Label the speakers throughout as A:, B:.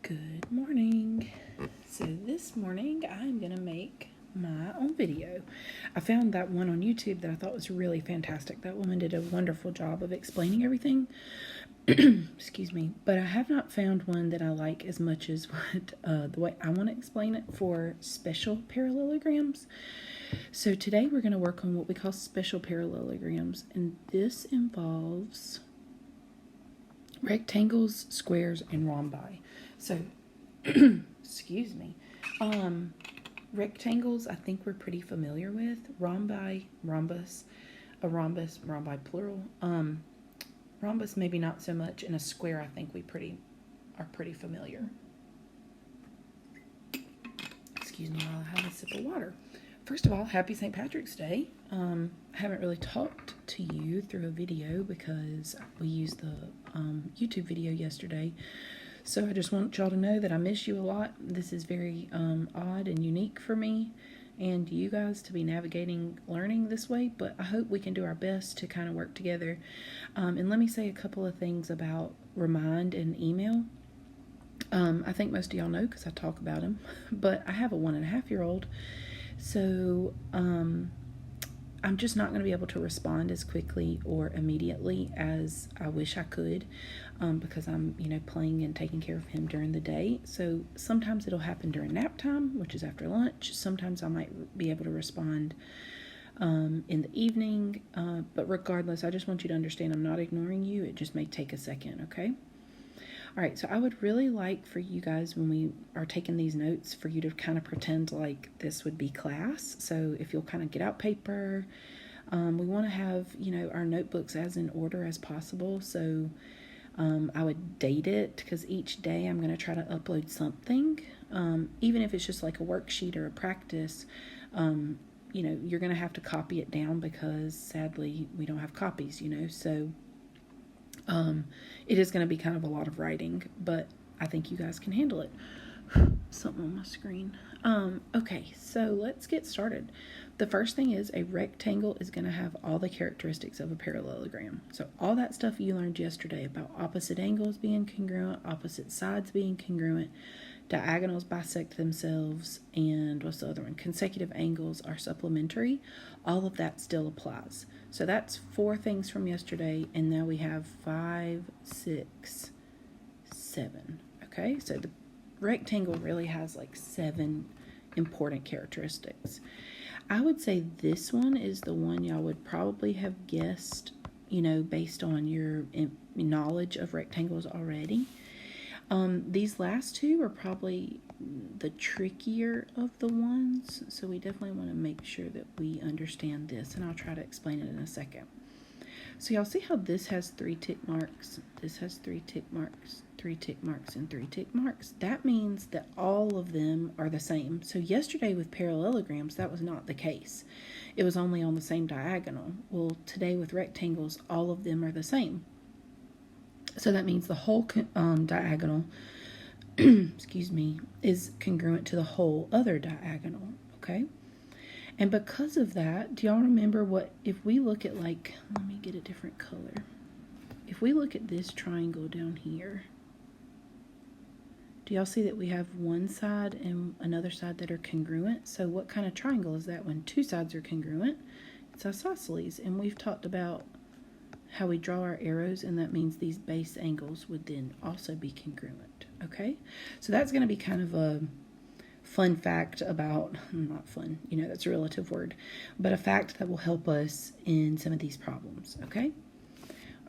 A: Good morning. So this morning I'm going to make my own video. I found that one on YouTube that I thought was really fantastic. That woman did a wonderful job of explaining everything. Excuse me. But I have not found one that I like as much as what the way I want to explain it for special parallelograms. So today we're going to work on what we call special parallelograms, and this involves rectangles, squares, and rhombi. So, excuse me. Rectangles, I think we're pretty familiar with. Rhombi, rhombus, rhombi plural. Rhombus, maybe not so much. And a square, I think we are pretty familiar. Excuse me while I have a sip of water. First of all, happy St. Patrick's Day. I haven't really talked to you through a video because we used the YouTube video yesterday. So I just want y'all to know that I miss you a lot. This is very odd and unique for me and you guys to be navigating learning this way, but I hope we can do our best to kind of work together. And let me say a couple of things about Remind and email. I think most of y'all know because I talk about them, but I have a 1.5-year-old. So I'm just not going to be able to respond as quickly or immediately as I wish I could because I'm, playing and taking care of him during the day. So sometimes it'll happen during nap time, which is after lunch. Sometimes I might be able to respond in the evening. But regardless, I just want you to understand I'm not ignoring you. It just may take a second, okay? All right, so I would really like for you guys, when we are taking these notes, for you to kind of pretend like this would be class. So if you'll kind of get out paper, we want to have, our notebooks as in order as possible. So I would date it because each day I'm going to try to upload something, even if it's just like a worksheet or a practice. You're going to have to copy it down because sadly we don't have copies, so it is going to be kind of a lot of writing, but I think you guys can handle it. Something on my screen. Okay, so let's get started. The first thing is a rectangle is going to have all the characteristics of a parallelogram. So all that stuff you learned yesterday about opposite angles being congruent, opposite sides being congruent, diagonals bisect themselves, and what's the other one? Consecutive angles are supplementary. All of that still applies. So that's 4 things from yesterday, and now we have 5, 6, 7. Okay, so the rectangle really has like 7 important characteristics. I would say this one is the one y'all would probably have guessed, based on your knowledge of rectangles already. These last 2 are probably the trickier of the ones, so we definitely want to make sure that we understand this, and I'll try to explain it in a second. So y'all see how this has 3 tick marks, this has 3 tick marks, 3 tick marks, and 3 tick marks. That means that all of them are the same. So yesterday with parallelograms, that was not the case. It was only on the same diagonal. Well, today with rectangles, all of them are the same. So that means the whole diagonal, excuse me, is congruent to the whole other diagonal, okay? And because of that, do y'all remember if we look at let me get a different color. If we look at this triangle down here, do y'all see that we have one side and another side that are congruent? So what kind of triangle is that when 2 sides are congruent? It's isosceles, and we've talked about how we draw our arrows, and that means these base angles would then also be congruent, okay? So that's going to be kind of a fun fact about, not fun, that's a relative word, but a fact that will help us in some of these problems, okay?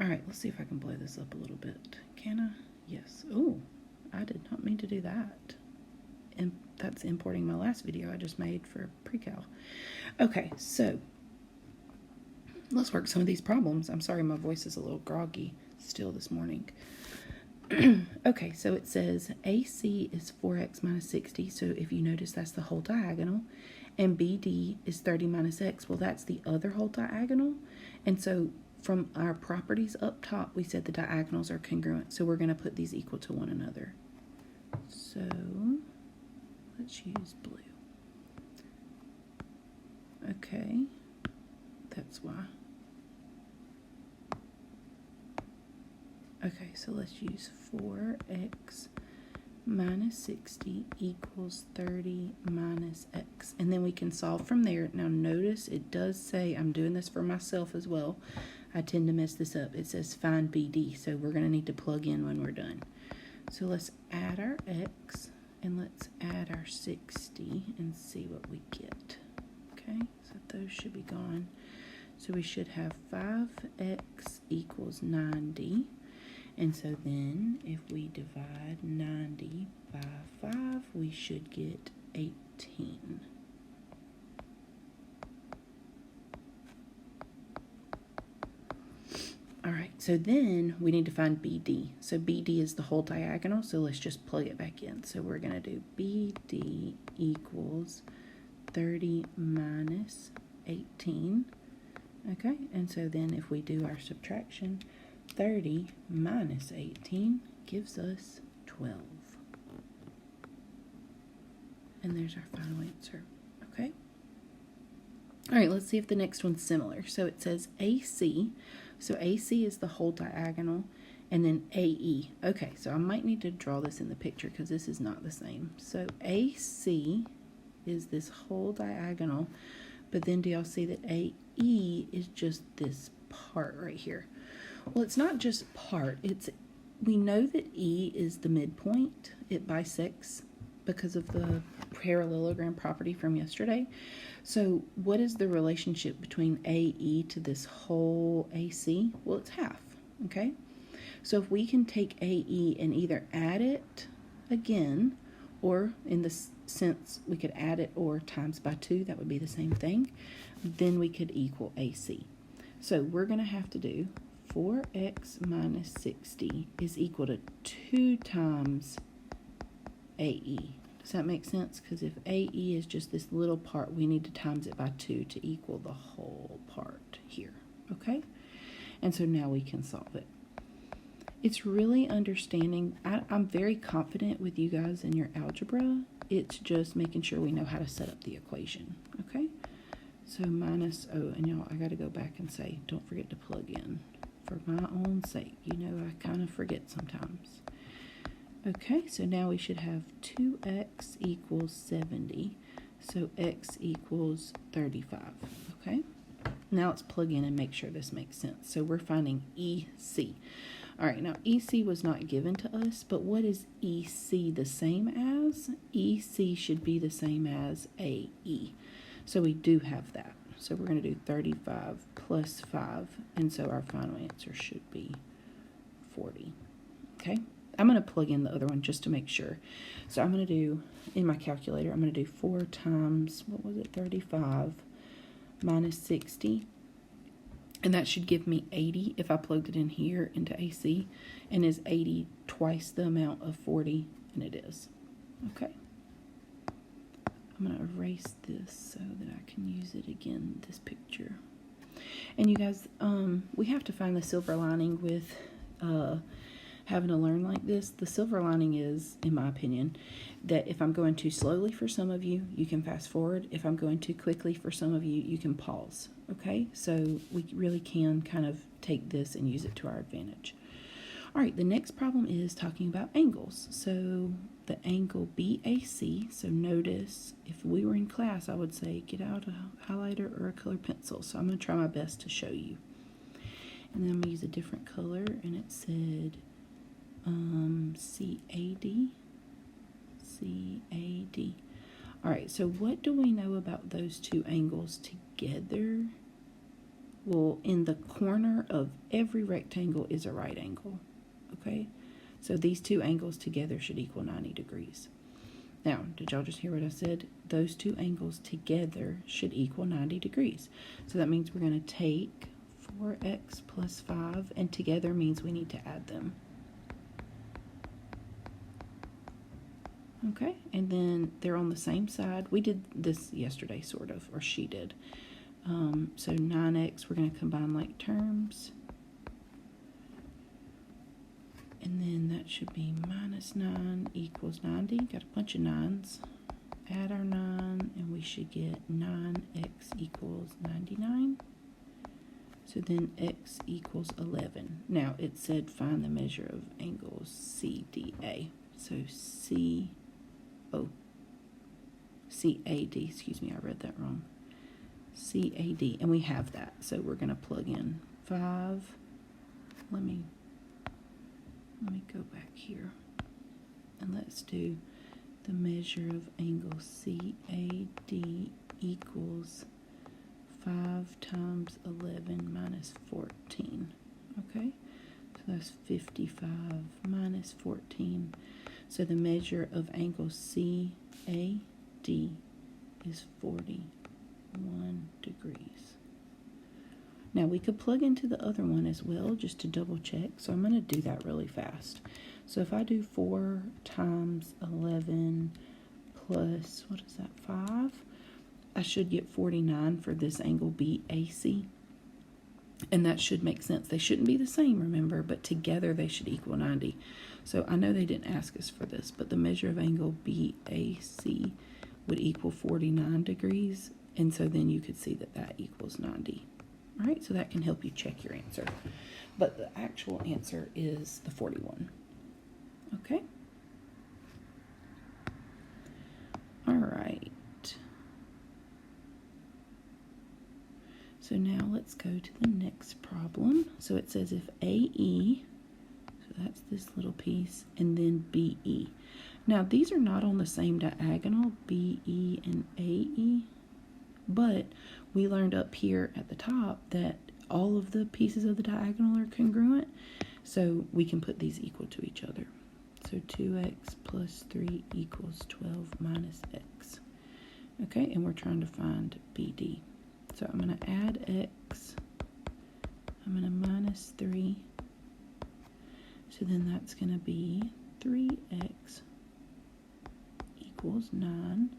A: All right, let's see if I can blow this up a little bit. Can I? Yes. Oh, I did not mean to do that. And that's importing my last video I just made for pre-cal. Okay, so let's work some of these problems. I'm sorry, my voice is a little groggy still this morning. Okay, so it says AC is 4x minus 60. So if you notice, that's the whole diagonal. And BD is 30 minus x. Well, that's the other whole diagonal. And so from our properties up top, we said the diagonals are congruent. So we're going to put these equal to one another. So let's use blue. Okay, that's why. Okay, so let's use 4x minus 60 equals 30 minus x. And then we can solve from there. Now notice it does say, I'm doing this for myself as well. I tend to mess this up. It says find BD, so we're going to need to plug in when we're done. So let's add our x and let's add our 60 and see what we get. Okay, so those should be gone. So we should have 5x equals 90. And so then if we divide 90 by 5, we should get 18. All right, so then we need to find BD. So BD is the whole diagonal, so let's just plug it back in. So we're going to do BD equals 30 minus 18. Okay, and so then if we do our subtraction, 30 minus 18 gives us 12. And there's our final answer. Okay. All right, let's see if the next one's similar. So it says AC. So AC is the whole diagonal, and then AE. Okay, so I might need to draw this in the picture because this is not the same. So AC is this whole diagonal, but then do y'all see that AE is just this part right here? Well, it's not just part. We know that E is the midpoint. It bisects because of the parallelogram property from yesterday. So what is the relationship between AE to this whole AC? Well, it's half, okay? So if we can take AE and either add it again, or in this sense, we could add it or times by 2, that would be the same thing, then we could equal AC. So we're going to have to do 4x minus 60 is equal to 2 times AE. Does that make sense? Because if AE is just this little part, we need to times it by 2 to equal the whole part here, okay? And so now we can solve it. It's really understanding. I'm very confident with you guys in your algebra. It's just making sure we know how to set up the equation, okay? So minus, oh, and y'all, I got to go back and say, don't forget to plug in. For my own sake, you know, I kind of forget sometimes. Okay, so now we should have 2x equals 70. So x equals 35, okay? Now let's plug in and make sure this makes sense. So we're finding EC. All right, now EC was not given to us, but what is EC the same as? EC should be the same as AE. So we do have that. So we're going to do 35 plus 5, and so our final answer should be 40. Okay, I'm going to plug in the other one just to make sure. So I'm going to do, in my calculator, I'm going to do 4 times, what was it, 35 minus 60. And that should give me 80 if I plugged it in here into AC. And is 80 twice the amount of 40? And it is. Okay. I'm going to erase this so that I can use it again, this picture. And you guys, we have to find the silver lining with having to learn like this. The silver lining is, in my opinion, that if I'm going too slowly for some of you, you can fast forward. If I'm going too quickly for some of you, you can pause. Okay, so we really can kind of take this and use it to our advantage. All right, the next problem is talking about angles. So the angle BAC, so notice if we were in class, I would say get out a highlighter or a colored pencil. So I'm going to try my best to show you. And then I'm going to use a different color, and it said CAD. CAD. All right, so what do we know about those two angles together? Well, in the corner of every rectangle is a right angle, okay? So these two angles together should equal 90 degrees. Now, did y'all just hear what I said? Those two angles together should equal 90 degrees. So that means we're going to take 4x plus 5, and together means we need to add them. Okay, and then they're on the same side. We did this yesterday, sort of, or she did. So 9x, we're going to combine like terms. And then that should be minus 9 equals 90. Got a bunch of 9s. Add our 9, and we should get 9x equals 99. So then x equals 11. Now, it said find the measure of angles CDA. So CAD, excuse me, I read that wrong. CAD, and we have that. So we're going to plug in 5. Let me go back here. And let's do the measure of angle CAD equals 5 times 11 minus 14. Okay, so that's 55 minus 14. So the measure of angle CAD is 41 degrees. Now we could plug into the other one as well just to double check. So I'm going to do that really fast. So if I do 4 times 11 plus, what is that, 5? I should get 49 for this angle BAC. And that should make sense. They shouldn't be the same, remember, but together they should equal 90. So I know they didn't ask us for this, but the measure of angle BAC would equal 49 degrees. And so then you could see that that equals 90. All right, so that can help you check your answer. But the actual answer is the 41. Okay? All right. So now let's go to the next problem. So it says if AE, so that's this little piece, and then BE. Now these are not on the same diagonal, BE and AE, but we learned up here at the top that all of the pieces of the diagonal are congruent, so we can put these equal to each other. So 2x plus 3 equals 12 minus x. Okay, and we're trying to find BD. So I'm going to add x, I'm going to minus 3, so then that's going to be 3x equals 9,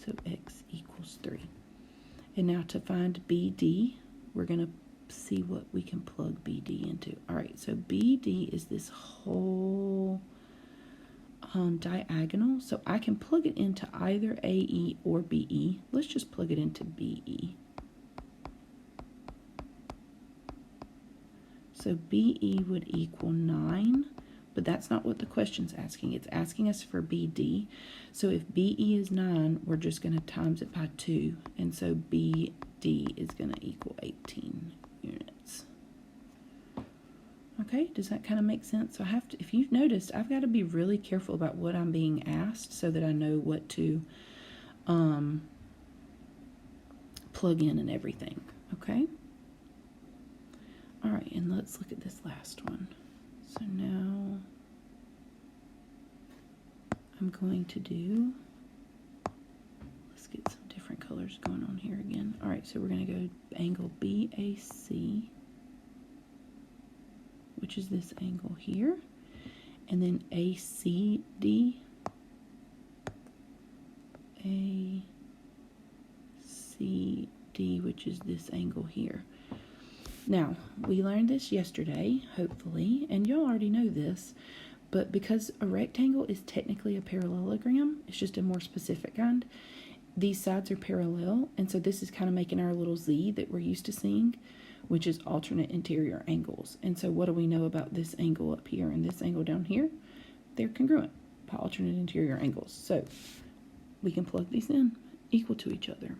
A: so x equals 3. And now to find BD, we're going to see what we can plug BD into. All right, so BD is this whole diagonal, so I can plug it into either AE or BE. Let's just plug it into BE. So BE would equal 9, but that's not what the question's asking. It's asking us for BD. So if BE is 9, we're just going to times it by 2, and so BD is going to equal 18 units. Okay, does that kind of make sense? So I have to, if you've noticed, I've got to be really careful about what I'm being asked so that I know what to plug in and everything. Okay? All right, and let's look at this last one. So now I'm going to do, let's get some different colors going on here again. All right, so we're going to go angle BAC, which is this angle here, and then ACD, which is this angle here. Now, we learned this yesterday, hopefully, and y'all already know this, but because a rectangle is technically a parallelogram, it's just a more specific kind, these sides are parallel, and so this is kind of making our little Z that we're used to seeing, which is alternate interior angles. And so what do we know about this angle up here and this angle down here? They're congruent by alternate interior angles. So we can plug these in equal to each other.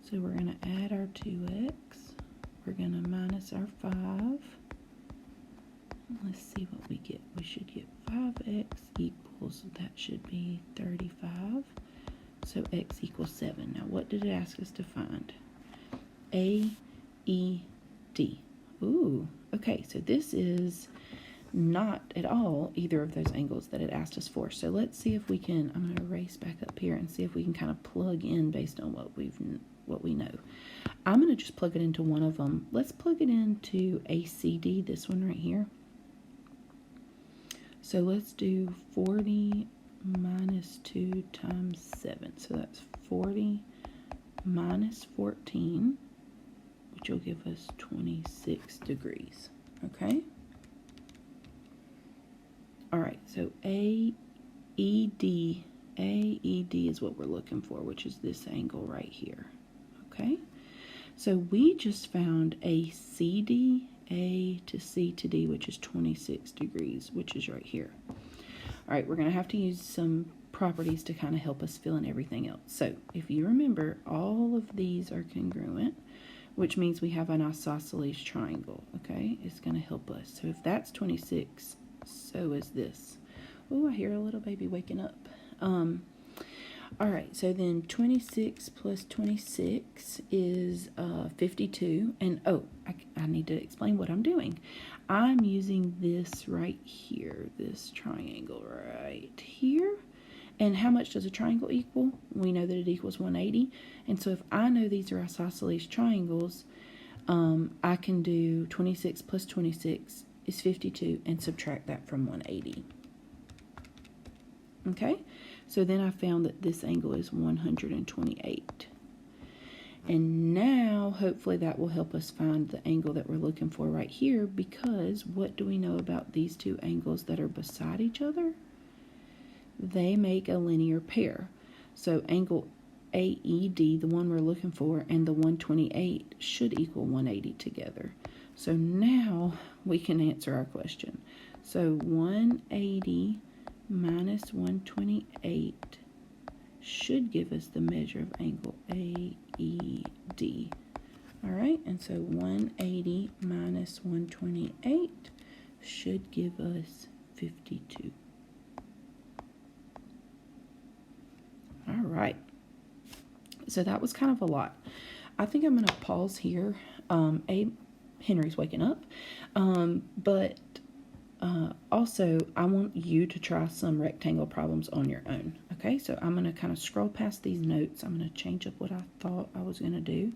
A: So we're going to add our 2x. We're going to minus our 5. Let's see what we get. We should get 5x equals, that should be 35. So x equals 7. Now what did it ask us to find? AED. Ooh, okay, so this is not at all either of those angles that it asked us for. So let's see if we can, I'm going to erase back up here and see if we can kind of plug in based on what we know. I'm going to just plug it into one of them. Let's plug it into ACD, this one right here. So let's do 40 minus 2 times 7. So that's 40 minus 14, which will give us 26 degrees. Okay? All right, so AED is what we're looking for, which is this angle right here. Okay? So we just found a CD, A to C to D, which is 26 degrees, which is right here. All right, we're going to have to use some properties to kind of help us fill in everything else. So if you remember, all of these are congruent, which means we have an isosceles triangle, okay? It's going to help us. So if that's 26, so is this. Oh, I hear a little baby waking up. All right, so then 26 plus 26 is 52. And, oh, I need to explain what I'm doing. I'm using this right here, this triangle right here. And how much does a triangle equal? We know that it equals 180. And so if I know these are isosceles triangles, I can do 26 plus 26 is 52 and subtract that from 180. Okay, so then I found that this angle is 128. And now, hopefully that will help us find the angle that we're looking for right here, because what do we know about these two angles that are beside each other? They make a linear pair. So angle AED, the one we're looking for, and the 128 should equal 180 together. So now we can answer our question. So 180 minus 128 should give us the measure of angle AED. All right, and so 180 minus 128 should give us 52. All right, so that was kind of a lot. I think I'm going to pause here. Henry's waking up, but also I want you to try some rectangle problems on your own. Okay, so I'm going to kind of scroll past these notes. I'm going to change up what I thought I was going to do,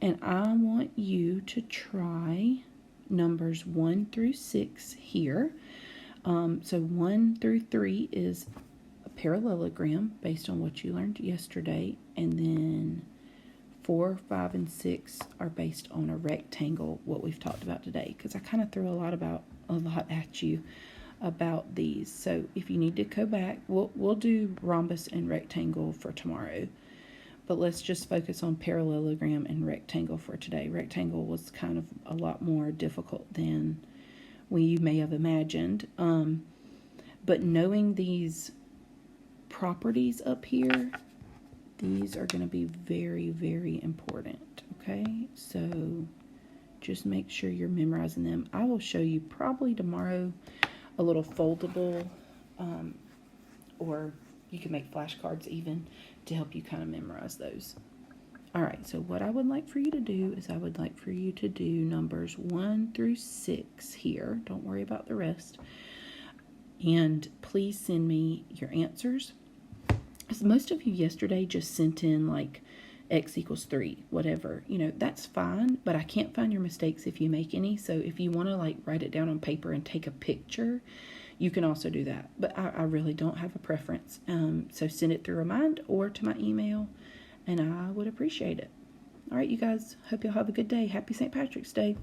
A: and I want you to try numbers 1 through 6 here. So 1 through 3 is a parallelogram based on what you learned yesterday, and then 4, 5, and 6 are based on a rectangle, what we've talked about today, because I kind of threw a lot at you about these. So if you need to go back, we'll do rhombus and rectangle for tomorrow, but let's just focus on parallelogram and rectangle for today. Rectangle was kind of a lot more difficult than we may have imagined, but knowing these properties up here, these are going to be very, very important, okay? So just make sure you're memorizing them. I will show you probably tomorrow a little foldable, or you can make flashcards even to help you kind of memorize those. All right, so what I would like for you to do is I would like for you to do numbers 1 through 6 here. Don't worry about the rest. And please send me your answers. Most of you yesterday just sent in like x equals 3, whatever. You know, that's fine, but I can't find your mistakes if you make any. So if you want to like write it down on paper and take a picture, you can also do that. But I really don't have a preference. So send it through Remind or to my email, and I would appreciate it. All right, you guys, hope y'all have a good day. Happy St. Patrick's Day.